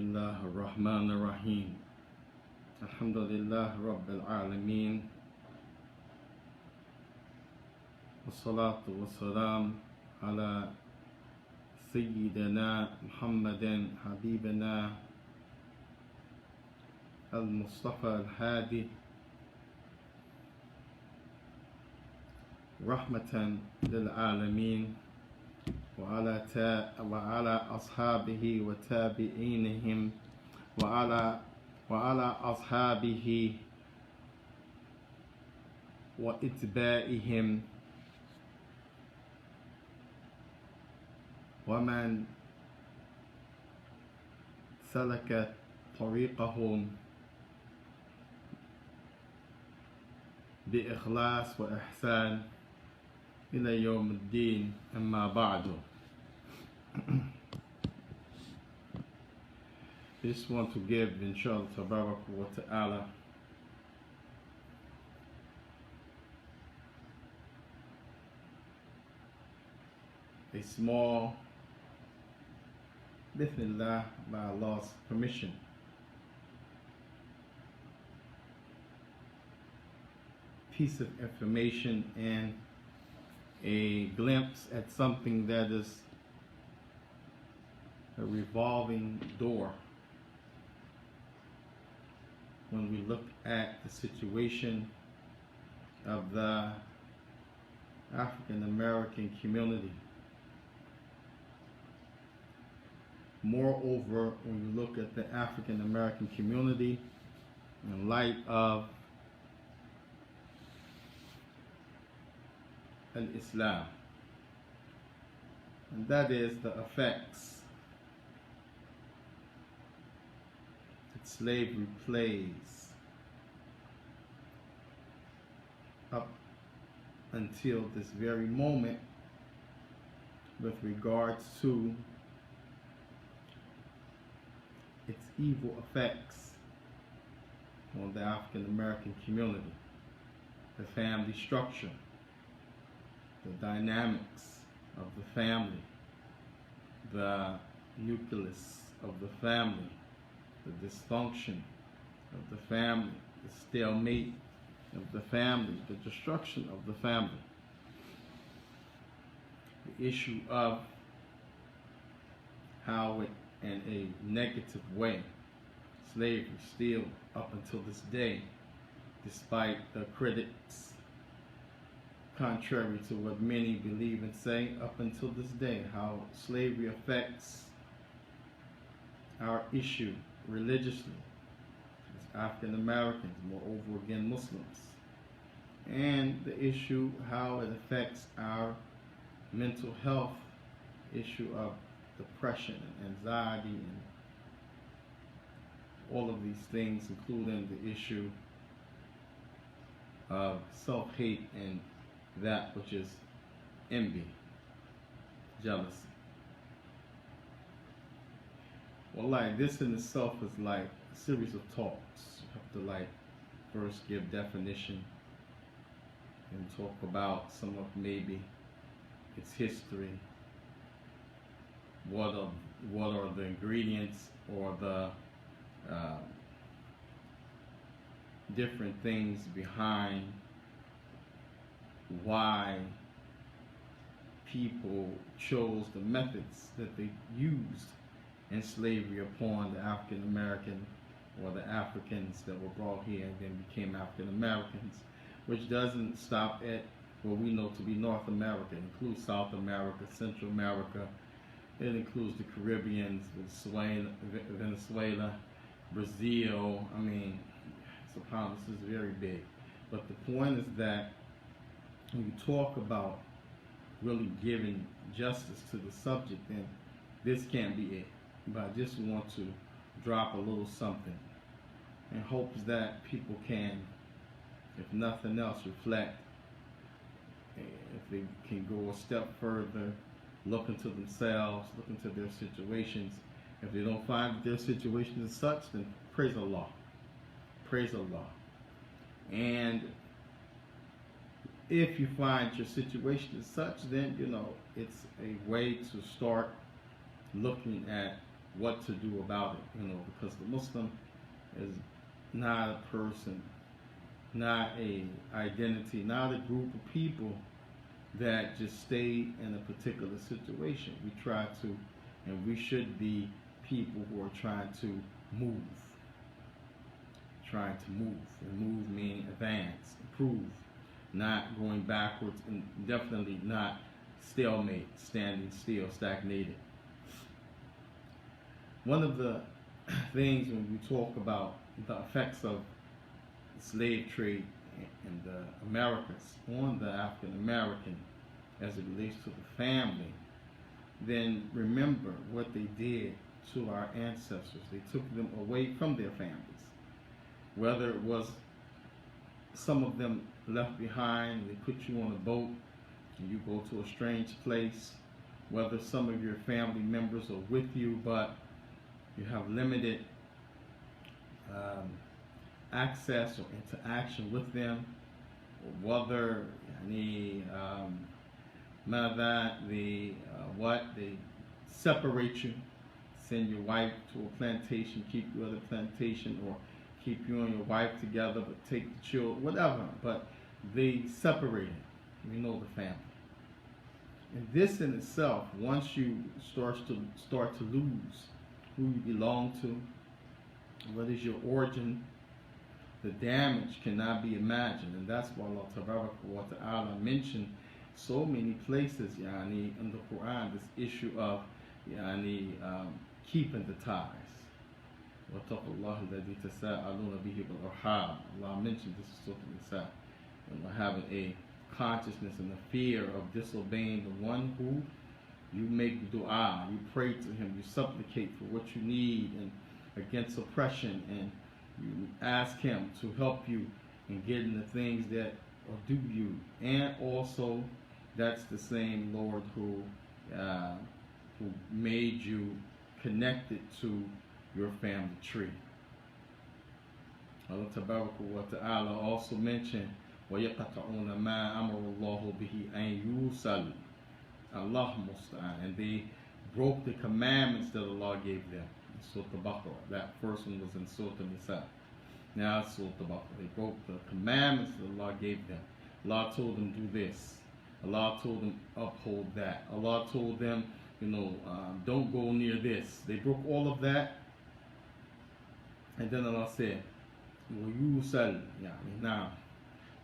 Bismillah ar-Rahman ar-Rahim. Alhamdulillah Rabbil Alameen. Wassalatu wassalam ala Sayyidina Muhammadin Habibina al-Mustafa al-Hadi Rahmatan lil-Alameen. وعلى أصحابه وتابعينهم وعلى أصحابه وإتباعهم ومن سلك طريقهم بإخلاص وإحسان إلى يوم الدين. أما بعد. Just want to give, inshallah tabarak wa ta'ala, a small, bismillah, by Allah's permission, piece of information and a glimpse at something that is a revolving door when we look at the situation of the African American community. Moreover, when you look at the African American community in light of Islam, and that is the effects that slavery plays up until this very moment with regards to its evil effects on the African American community, the family structure, the dynamics of the family, the nucleus of the family, the dysfunction of the family, the stalemate of the family, the destruction of the family, the issue of how it, in a negative way, slavery still up until this day, despite the critics, contrary to what many believe and say, up until this day, how slavery affects our issue religiously as African Americans, moreover again Muslims, and the issue how it affects our mental health issue of depression and anxiety and all of these things, including the issue of self-hate and that which is envy, jealousy. Well, like this in itself is like a series of talks. You have to like first give definition and talk about some of maybe its history, what are the ingredients or the different things behind why people chose the methods that they used in slavery upon the African American or the Africans that were brought here and then became African Americans, which doesn't stop at what we know to be North America. It includes South America, Central America. It includes the Caribbeans, Venezuela, Brazil. I mean, subhanAllah, this is very big. But the point is that when you talk about really giving justice to the subject, then this can't be it. But I just want to drop a little something in hopes that people can, if nothing else, reflect. If they can go a step further, look into themselves, look into their situations. If they don't find that their situation is such, then praise Allah. Praise Allah. And if you find your situation is such, then, you know, it's a way to start looking at what to do about it, because the Muslim is not a person, not a identity, not a group of people that just stay in a particular situation. We try to, and we should be people who are trying to move. Trying to move. And move meaning advance, improve, not going backwards, and definitely not stalemate, standing still, stagnated. One of the things when we talk about the effects of the slave trade in the Americas on the African American as it relates to the family, then remember what they did to our ancestors. They took them away from their families. Whether it was some of them left behind, they put you on a boat and you go to a strange place, whether some of your family members are with you but you have limited access or interaction with them, or whether they separate you, send your wife to a plantation, keep you at a plantation, or keep you and your wife together but take the children, whatever, but they separated, the family. And this in itself, once you start to lose who you belong to, what is your origin, the damage cannot be imagined. And that's why Allah Ta'ala mentioned so many places in the Quran this issue of keeping the ties. وَاتَّقُوا اللَّهَ الَّذِي تَسَاءَلُونَ بِهِ وَالْأَرْحَامَ. Allah mentioned this is Surah Nisa, having a consciousness and a fear of disobeying the one who you make dua, you pray to him, you supplicate for what you need and against oppression, and you ask him to help you in getting the things that are due you. And also, that's the same Lord who made you connected to your family tree. Allah Ta'ala also mentioned وَيَقْطَعُونَ مَا أَمَرَ اللَّهُ بِهِ أَن يُوصَلَ. Allah Musta'an. And they broke the commandments that Allah gave them. Surah Al-Baqarah. That first one was in Surah Nisa. Now it's Surah Al-Baqarah. They broke the commandments that Allah gave them. Allah told them do this. Allah told them uphold that. Allah told them, don't go near this. They broke all of that. And then Allah said, وَيُوصَلْ now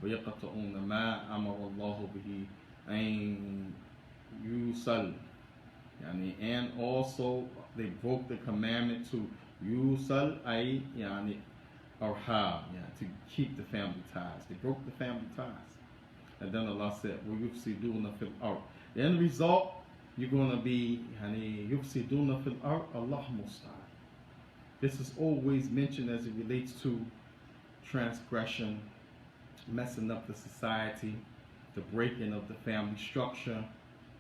وَيَقْطَعُونَ مَا أَمَرَ اللَّهُ بِهِ أَن يُوصَلْ. And also they broke the commandment to yusal ay arham, to keep the family ties. They broke the family ties. And then Allah said, وَيُفْسِدُونَ فِي الْأَرْضِ. The end result, you're going to be يُفْسِدُونَ فِي الْأَرْضِ. Allah Musta'an. This is always mentioned as it relates to transgression, messing up the society, the breaking of the family structure,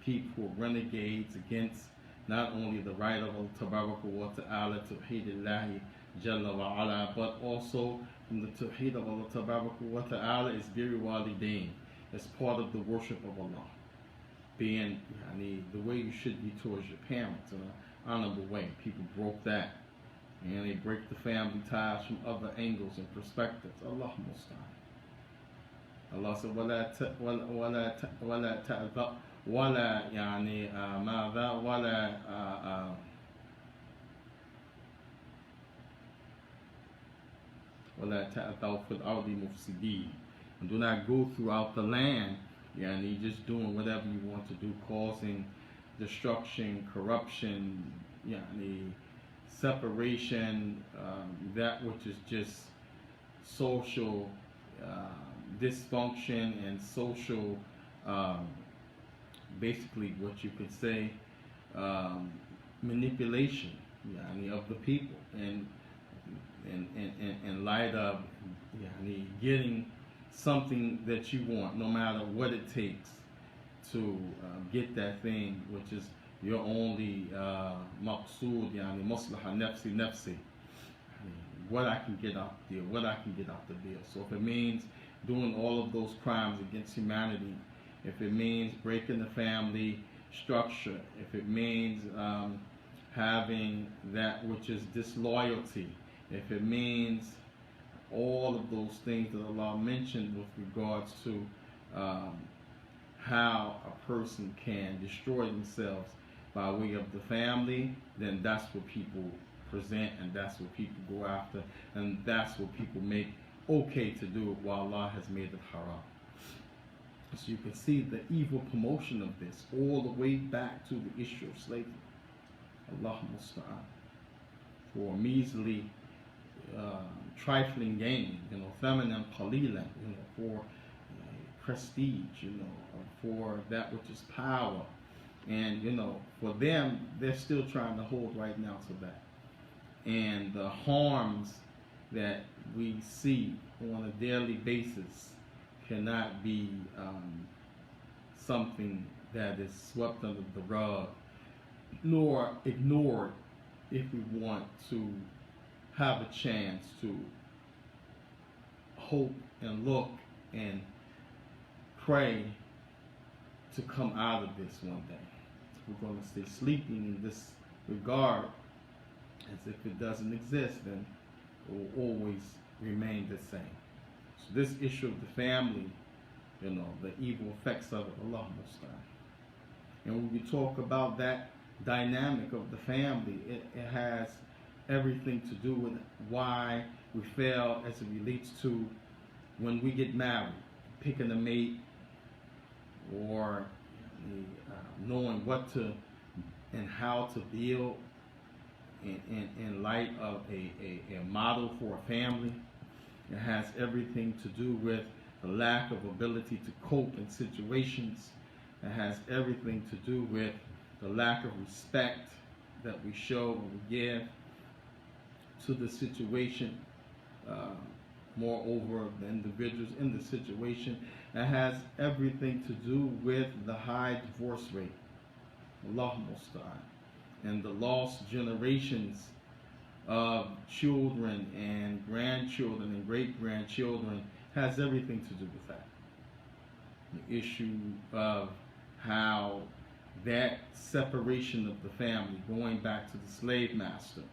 people who are renegades against not only the right of Allah Ta'ala to Tawheedillahi Jalla wa Ala, but also from the Tawheed of Allah Ta'ala is Birri Walidain, as part of the worship of Allah, being the way you should be towards your parents in an honorable way. People broke that, and they break the family ties from other angles and perspectives. Allah Musta'an. Allah said, وَلَا تَأْثَوْا فِي الْأَرْضِ مُفْسِدِينَ. And do not go throughout the land, just doing whatever you want to do, causing destruction, corruption, separation, that which is just social dysfunction and social, basically what you could say, manipulation, of the people, and in light of getting something that you want, no matter what it takes to get that thing, which is your only maqsood, maslaha nafsi, what I can get out the deal, So if it means doing all of those crimes against humanity, if it means breaking the family structure, if it means having that which is disloyalty, if it means all of those things that Allah mentioned with regards to how a person can destroy themselves by way of the family, then that's what people present, and that's what people go after, and that's what people make okay to do it while Allah has made it haram. So you can see the evil promotion of this all the way back to the issue of slavery. Allah musta'an. For measly, trifling gain, feminine qalilan, for prestige, for that which is power. And, for them, they're still trying to hold right now to that. And the harms that we see on a daily basis cannot be something that is swept under the rug nor ignored if we want to have a chance to hope and look and pray to come out of this one day. We're going to stay sleeping in this regard as if it doesn't exist, then it will always remain the same. So this issue of the family, the evil effects of it, Allah musta'an. And when we talk about that dynamic of the family, it has everything to do with why we fail as it relates to when we get married, picking a mate, or knowing what to and how to build in light of a model for a family. It has everything to do with the lack of ability to cope in situations. It has everything to do with the lack of respect that we show and we give to the situation. Moreover, the individuals in the situation. It has everything to do with the high divorce rate, Allah musta'an, and the lost generations of children and grandchildren and great-grandchildren. Has everything to do with that. The issue of how that separation of the family, going back to the slave master,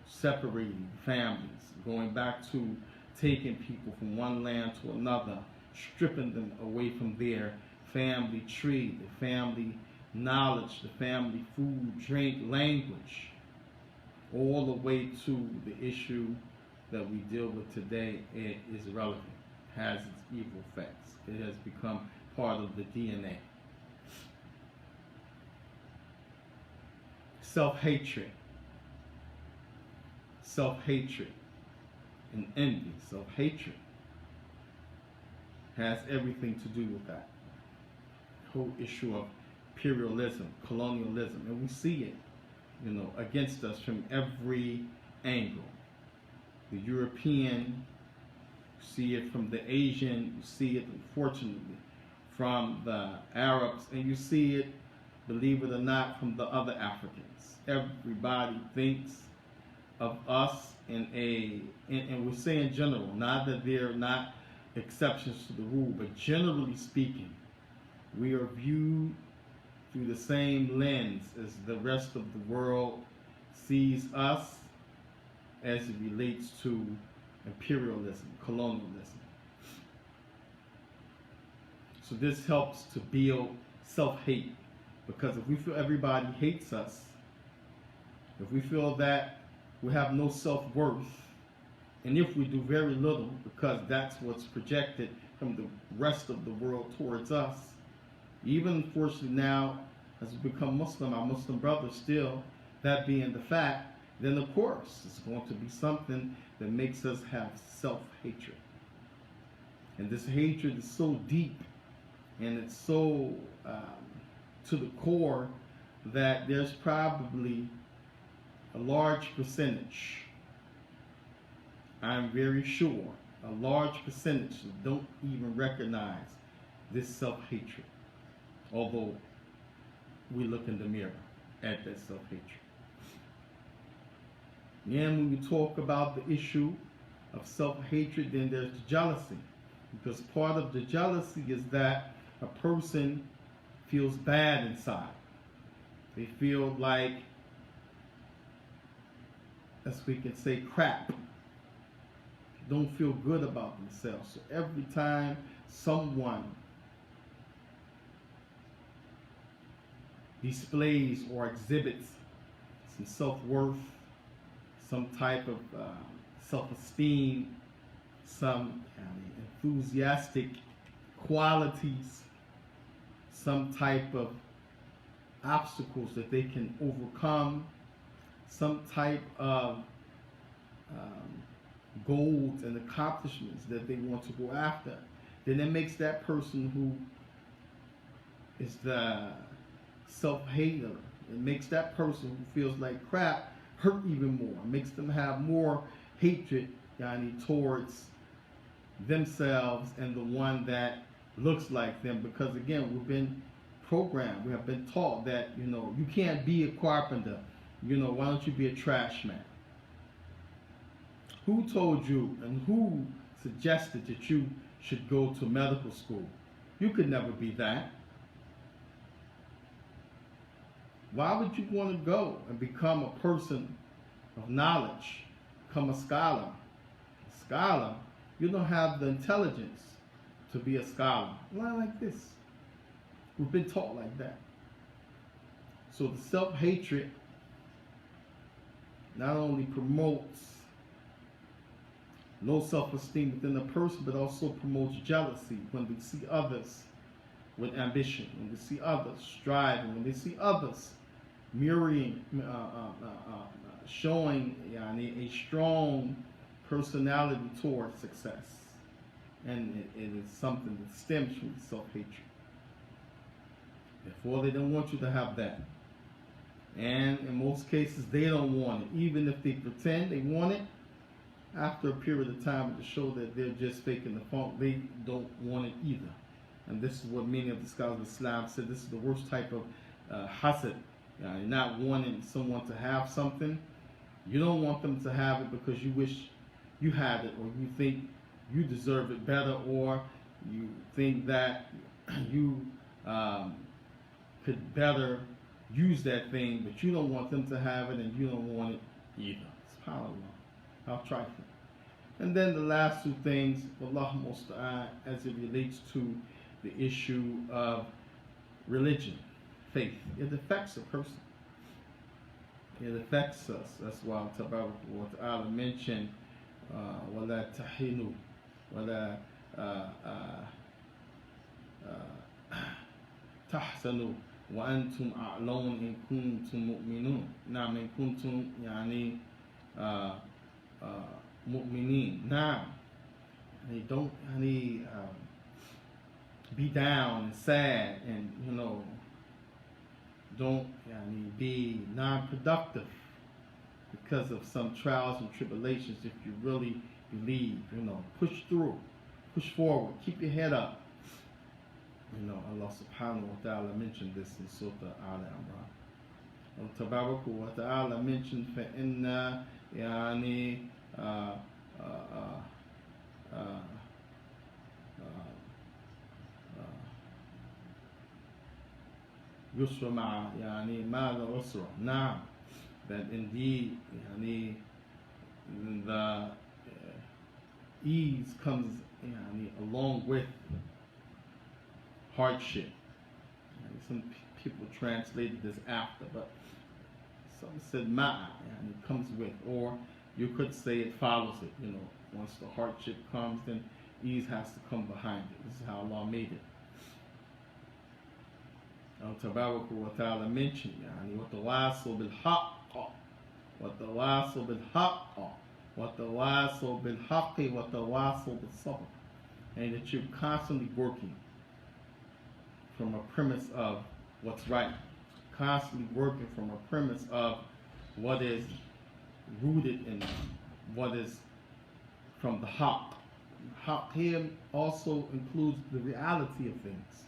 separating families, going back to taking people from one land to another, stripping them away from their family tree, the family knowledge, the family food, drink, language, all the way to the issue that we deal with today. It is relevant, has its evil effects. It has become part of the DNA. Self-hatred and envy, self-hatred has everything to do with that whole issue of imperialism, colonialism, and we see it, against us from every angle. The European, you see it from the Asian, you see it, unfortunately, from the Arabs, and you see it, believe it or not, from the other Africans. Everybody thinks of us and we say in general, not that they're not exceptions to the rule, but generally speaking, we are viewed through the same lens as the rest of the world sees us as it relates to imperialism, colonialism. So this helps to build self-hate, because if we feel everybody hates us, if we feel that we have no self-worth, and if we do very little, because that's what's projected from the rest of the world towards us, even unfortunately now, as we become Muslim, our Muslim brothers still, that being the fact, then of course it's going to be something that makes us have self-hatred. And this hatred is so deep, and it's so to the core, that there's probably a large percentage, I'm very sure, a large percentage that don't even recognize this self-hatred, although we look in the mirror at that self-hatred. And when we talk about the issue of self-hatred, then there's the jealousy, because part of the jealousy is that a person feels bad inside. They feel like as we can say, crap, don't feel good about themselves. So every time someone displays or exhibits some self-worth, some type of self-esteem, some enthusiastic qualities, some type of obstacles that they can overcome, some type of goals and accomplishments that they want to go after, then it makes that person who is the self-hater, it makes that person who feels like crap hurt even more. It makes them have more hatred towards themselves and the one that looks like them, because again, we've been programmed, we have been taught that you can't be a carpenter, why don't you be a trash man? Who told you and who suggested that you should go to medical school? You could never be that. Why would you want to go and become a person of knowledge, become a scholar? A scholar, you don't have the intelligence to be a scholar. Not like this. We've been taught like that. So the self-hatred not only promotes low self-esteem within a person, but also promotes jealousy when we see others with ambition, when we see others striving, when we see others mirroring, showing a strong personality towards success. And it is something that stems from self-hatred. Therefore, they don't want you to have that. And in most cases, they don't want it. Even if they pretend they want it, after a period of time to show that they're just faking the funk, they don't want it either. And this is what many of the scholars of Islam said, this is the worst type of hasad. Not wanting someone to have something. You don't want them to have it because you wish you had it, or you think you deserve it better, or you think that you could better use that thing, but you don't want them to have it and you don't want it either. SubhanAllah. How trifling. And then the last two things, Wallahu musta'an, as it relates to the issue of religion, faith. It affects a person. It affects us. That's why Tabarak wa Ta'ala mentioned وَلَا تَحِنُوا وَلَا تَحْسَنُوا وَأَنْتُمْ أَعْلَوْنَ إِن كُنتُم مُؤْمِنُونَ. نعم إن كنتم mu'mineen. Now, don't be down and sad, and don't be non-productive because of some trials and tribulations. If you really believe, push through, push forward, keep your head up. Allah subhanahu wa ta'ala mentioned this in Surah Al-Imran. Tabarak wa ta'ala mentioned فَإِنَّا يسر مع ماذا عسر. Now, that indeed the ease comes along with hardship. Some people translated this after, but some said ma'a, it comes with, or you could say it follows it. Once the hardship comes, then ease has to come behind it. This is how Allah made it. Tabarak wa ta'ala mentioned وَتَوَاصَوْا بِالْحَقِّ وَتَوَاصَوْا بِالْحَقِّ وَتَوَاصَوْا بِالْحَقِّ وَتَوَاصَوْا بِالصَّبْرِ. And that you're constantly working from a premise of what's right, constantly working from a premise of what is rooted in what is from the haqq. Haqq here also includes the reality of things.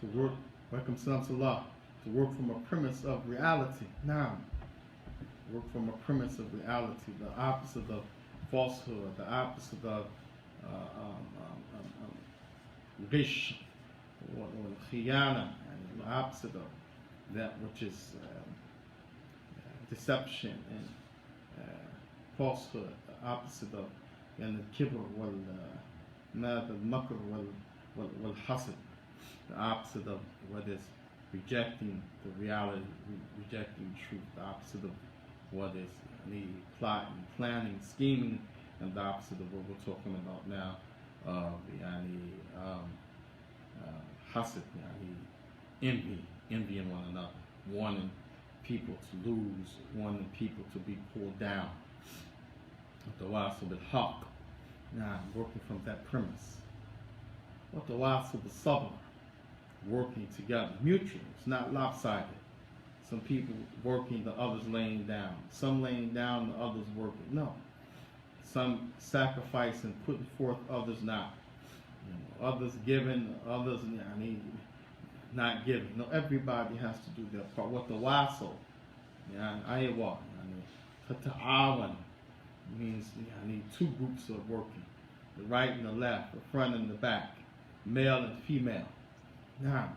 To work, to work from a premise of reality. Now, work from a premise of reality, the opposite of falsehood, the opposite of ghish or khiyana, and the opposite of that which is deception and falsehood, the opposite of and the kibr makr wal hasad, the opposite of what is rejecting the reality, rejecting truth, the opposite of what is the plotting, planning, scheming, and the opposite of what we're talking about now, hasad, envying one another, wanting people to lose, wanting people to be pulled down. The wasul bil haq. Now, working from that premise. What the wasul bil sabr, working together, mutual. It's not lopsided. Some people working, the others laying down. Some laying down, the others working. No. Some sacrificing, putting forth, others not. Others giving, others not giving. No, everybody has to do their part. What the wasul, ta'awan, means two groups are working, the right and the left, the front and the back, male and female. Now,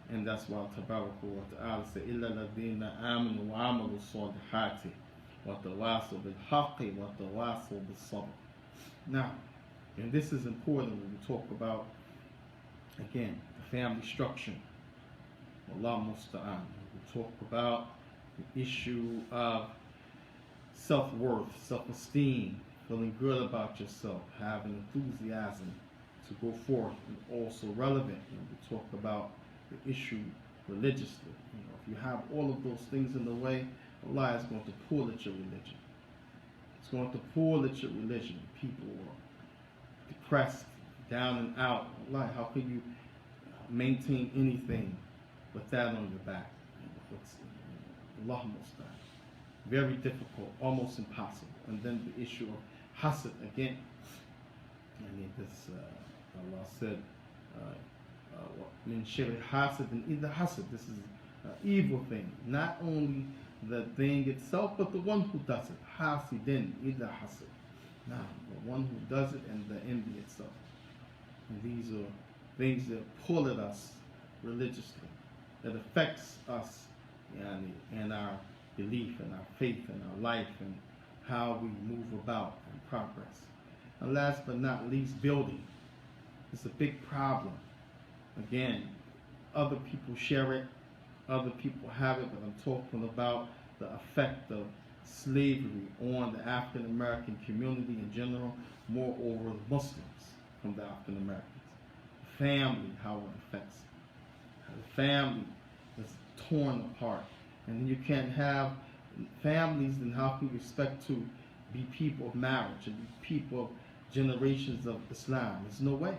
and that's why Tabaraka wa Ta'ala said, "Illa ladina amanu wa amalu salihati, wa tawasaw bil haqqi wa tawasaw bis sabr." Now, and this is important when we talk about, again, the family structure. Allah musta'an. We talk about the issue of self-worth, self-esteem, feeling good about yourself, having enthusiasm to go forth, and also relevant when we talk about the issue religiously. If you have all of those things in the way, Allah is going to pull at your religion. It's going to pull at your religion. People are depressed, down and out. Allah, how can you maintain anything with that on your back? Allah musta'an. Very difficult, almost impossible. And then the issue of hasad again. Allah said, min sharri hasad and either hasad. This is an evil thing. Not only the thing itself, but the one who does it. Hasidin, either hasad. Now, the one who does it and the envy itself. And these are things that pull at us religiously, that affects us and our belief and our faith and our life and how we move about and progress. And last but not least, building. It's a big problem. Again, other people share it, other people have it, but I'm talking about the effect of slavery on the African American community in general, moreover the Muslims from the African Americans. Family, how it affects it. How the family is torn apart. And you can't have families, then how can you expect to be people of marriage and be people of generations of Islam? There's no way.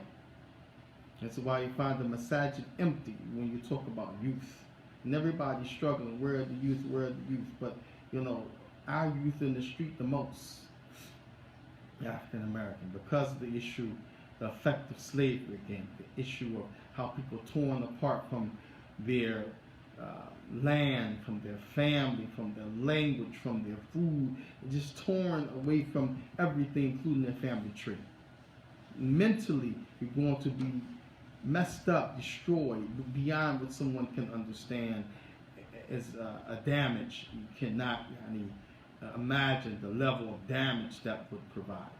That's why you find the masajid empty when you talk about youth. And everybody's struggling. Where are the youth? Where are the youth? But, our youth in the street the most. African American. Because of the issue, the effect of slavery again. The issue of how people are torn apart from their land, from their family, from their language, from their food, just torn away from everything, including their family tree. Mentally, you're going to be messed up, destroyed, beyond what someone can understand as a damage. You cannot imagine the level of damage that would provide.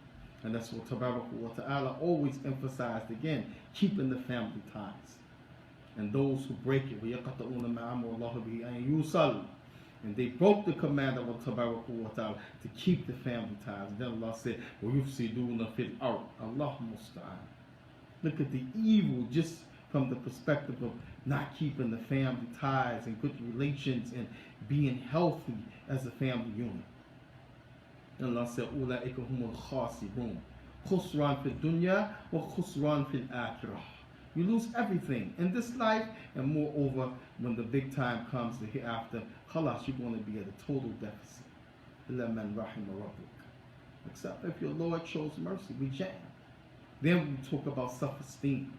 And that's what Tabaraka wa Ta'ala always emphasized again, keeping the family ties. And those who break it, and they broke the command of Allah to keep the family ties. And then Allah said, Allah musta'an. Look at the evil just from the perspective of not keeping the family ties and good relations and being healthy as a family unit. And Allah said, أُولَٰئِكَ هُمُ الْخَاسِرُونَ خُسْرًا فِي الدُّنْيَا وَخُسْرًا فِي الْآخِرَةِ. You lose everything in this life, and moreover, when the big time comes, the hereafter, khalas, you're going to be at a total deficit. إِلَّا مَنْ رَحِمَ رَبُّكَ. Except if your Lord shows mercy, we jam. Then we talk about self-esteem.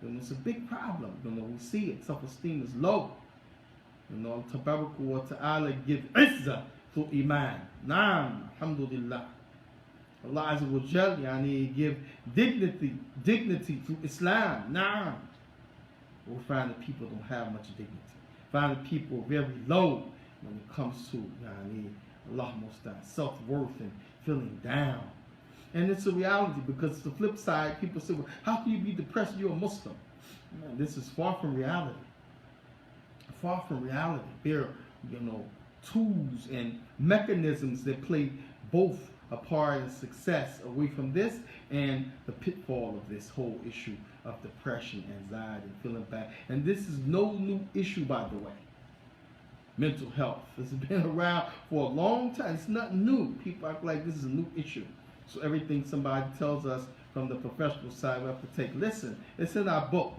It's a big problem. We see it. Self-esteem is low. Tabaraka wa Ta'ala gives izzah through iman. Naam, alhamdulillah. Allah Azza wa Jal, give dignity through Islam. Naam. We find that people don't have much dignity. Find that people are very low when it comes to Allah self-worth and feeling down. And it's a reality, because the flip side, people say, well, how can you be depressed? You're a Muslim. Man, this is far from reality. Far from reality. There are, tools and mechanisms that play both a part in success away from this and the pitfall of this whole issue of depression, anxiety, feeling bad. And this is no new issue, by the way. Mental health. It's been around for a long time. It's not new. People act like this is a new issue. So everything somebody tells us from the professional side, we have to take. Listen, it's in our book.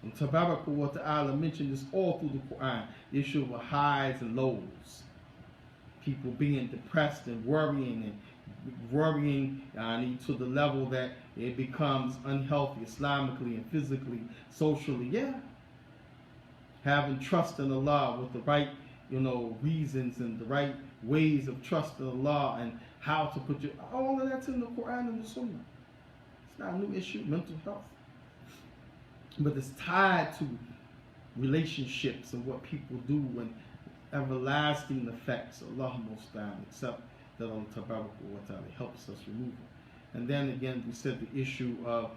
And Tabaraka wa Ta'ala mentioned this all through the Quran. The issue of highs and lows. People being depressed and worrying to the level that it becomes unhealthy Islamically and physically, socially. Yeah. Having trust in Allah with the right, reasons and the right ways of trusting Allah and how to put all of that's in the Quran and the Sunnah. It's not a new issue, mental health. But it's tied to relationships and what people do and everlasting effects. Allah most down, except that Allah Ta'ala helps us remove it. And then again, we said the issue of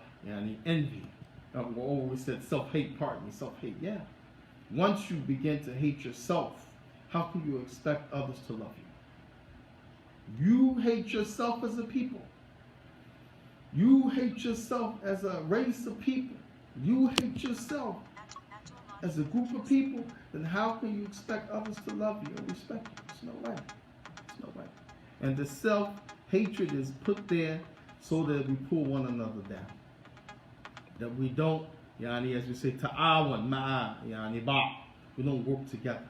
envy. We said self-hate, self-hate. Yeah. Once you begin to hate yourself, how can you expect others to love you? You hate yourself as a people. You hate yourself as a race of people. You hate yourself as a group of people, then how can you expect others to love you and respect you? There's no way. There's no way. And the self-hatred is put there so that we pull one another down. That we don't, as we say, ta'awan, ma'a, ba. We don't work together.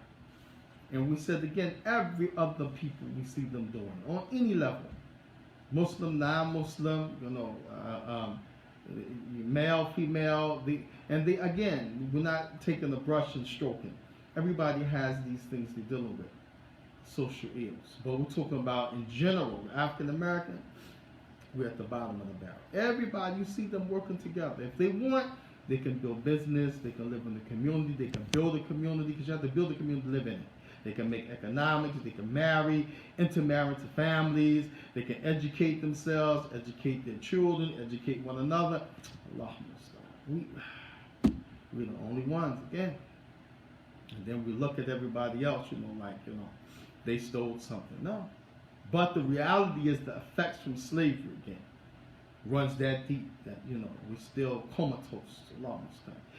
And we said again, every other people we see them doing, on any level. Muslim, non-Muslim, male, female, again, we're not taking a brush and stroking. Everybody has these things they're dealing with, social ills. But we're talking about in general, African American, we're at the bottom of the barrel. Everybody, you see them working together. If they want, they can build business, they can live in the community, they can build a community, because you have to build a community to live in it. They can make economics, they can marry, intermarry to families, they can educate themselves, educate their children, educate one another. Allah, we're the only ones, again. And then we look at everybody else, they stole something. No. But the reality is the effects from slavery, again, runs that deep that, we're still comatose. Allah.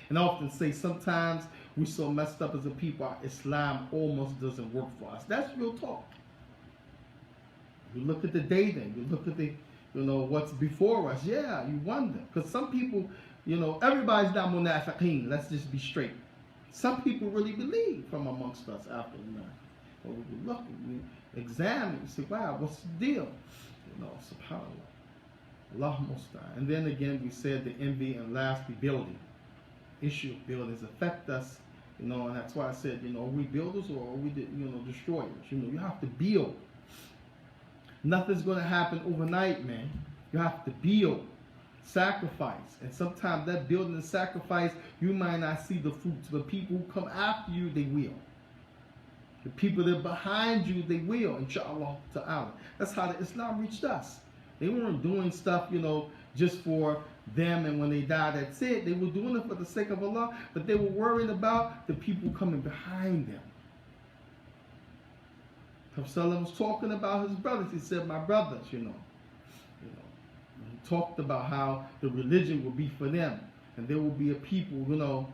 And I often say sometimes we're so messed up as a people, Islam almost doesn't work for us. That's real talk. You look at the data, you look at the, what's before us. Yeah, you wonder. Because some people, everybody's not munafiqeen. Let's just be straight. Some people really believe from amongst us after the night. But we look, we examine, we say, wow, what's the deal? SubhanAllah. Allah musta'an. And then again, we said the envy, and lastly, building. Issue of buildings affect us, and that's why I said, are we builders or are we, destroyers? You have to build. Nothing's going to happen overnight, man. You have to build, sacrifice, and sometimes that building and sacrifice, you might not see the fruits, but people who come after you, they will. The people that are behind you, they will, inshallah ta'ala. That's how the Islam reached us. They weren't doing stuff, just for them, and when they died, that's it. They were doing it for the sake of Allah, but they were worried about the people coming behind them. Prophet was talking about his brothers. He said, my brothers, He talked about how the religion will be for them, and there will be a people,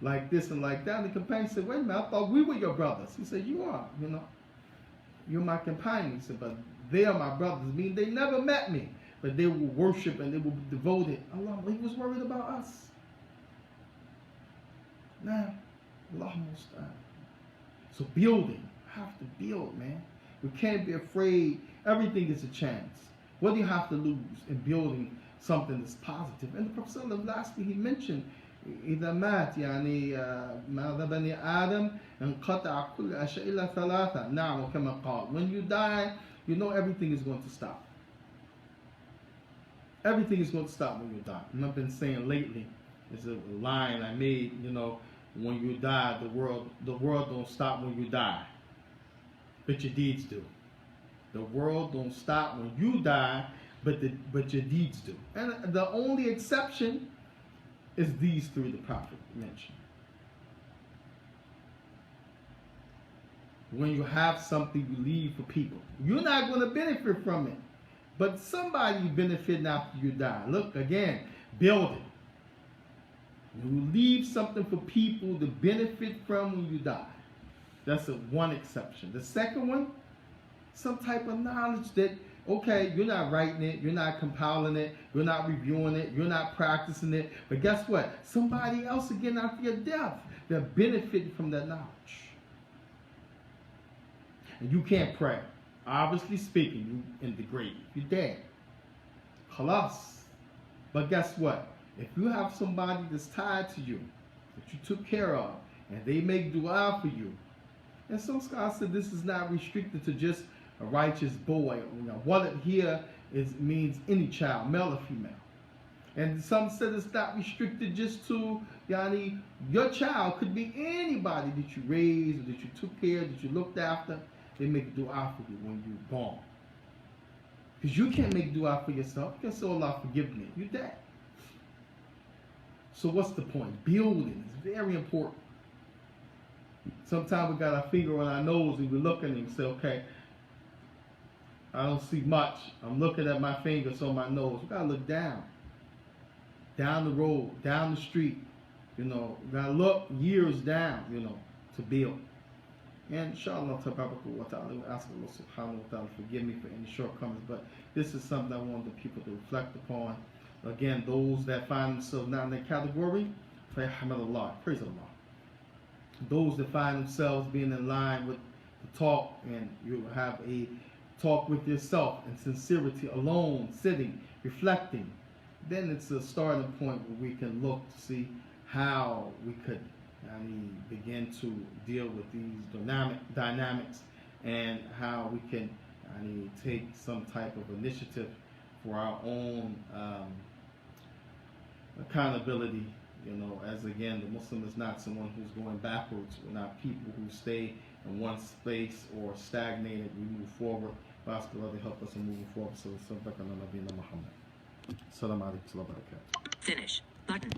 like this and like that. And the companion said, wait a minute, I thought we were your brothers. He said, you are, You're my companion. He said, but they are my brothers. Meaning they never met me, but they will worship and they will be devoted. Allah, He was worried about us. Now, Allah musta'an. So building, have to build, man. We can't be afraid. Everything is a chance. What do you have to lose in building something that's positive? And the Prophet lastly, he mentioned, إذا مات ماذا بني آدم انقطع كل أشياء إلا ثلاثة. نعم كما قال. When you die, everything is going to stop. Everything is going to stop when you die. And I've been saying lately, there's a line I made, when you die. The world don't stop when you die, but your deeds do. The world don't stop when you die, but your deeds do. And the only exception is these three the Prophet mentioned. When you have something you leave for people, you're not going to benefit from it, but somebody benefiting after you die. Look again, building. You leave something for people to benefit from when you die. That's one exception. The second one, some type of knowledge that, okay, you're not writing it, you're not compiling it, you're not reviewing it, you're not practicing it, but guess what? Somebody else again after your death, they're benefiting from that knowledge. And you can't pray. Obviously speaking, you in the grave, you're dead. Khalas. But guess what? If you have somebody that's tied to you, that you took care of, and they make dua for you, and some scholars said this is not restricted to just a righteous boy. What here means any child, male or female. And some said it's not restricted just to, your child could be anybody that you raised, or that you took care of, that you looked after. They make dua for you when you're born. Because you can't make dua for yourself. You can't say, Allah forgive me. You're dead. So what's the point? Building is very important. Sometimes we got our finger on our nose and we're looking and we say, okay, I don't see much. I'm looking at my fingers on my nose. We got to look down. Down the road, down the street. We got to look years down, to build. And inshallah, we ask Allah subhanahu wa ta'ala forgive me for any shortcomings, but this is something I want the people to reflect upon. Again, those that find themselves not in that category, praise Allah. Those that find themselves being in line with the talk, and you have a talk with yourself in sincerity, alone, sitting, reflecting, then it's a starting point where we can look to see how we could begin to deal with these dynamics and how we can take some type of initiative for our own accountability. As again, the Muslim is not someone who's going backwards. We're not people who stay in one space or stagnated. We move forward. Ask Allah to help us in moving forward. So, Assalamu alaikum wa rahmatullahi wa barakatuh. Finish button.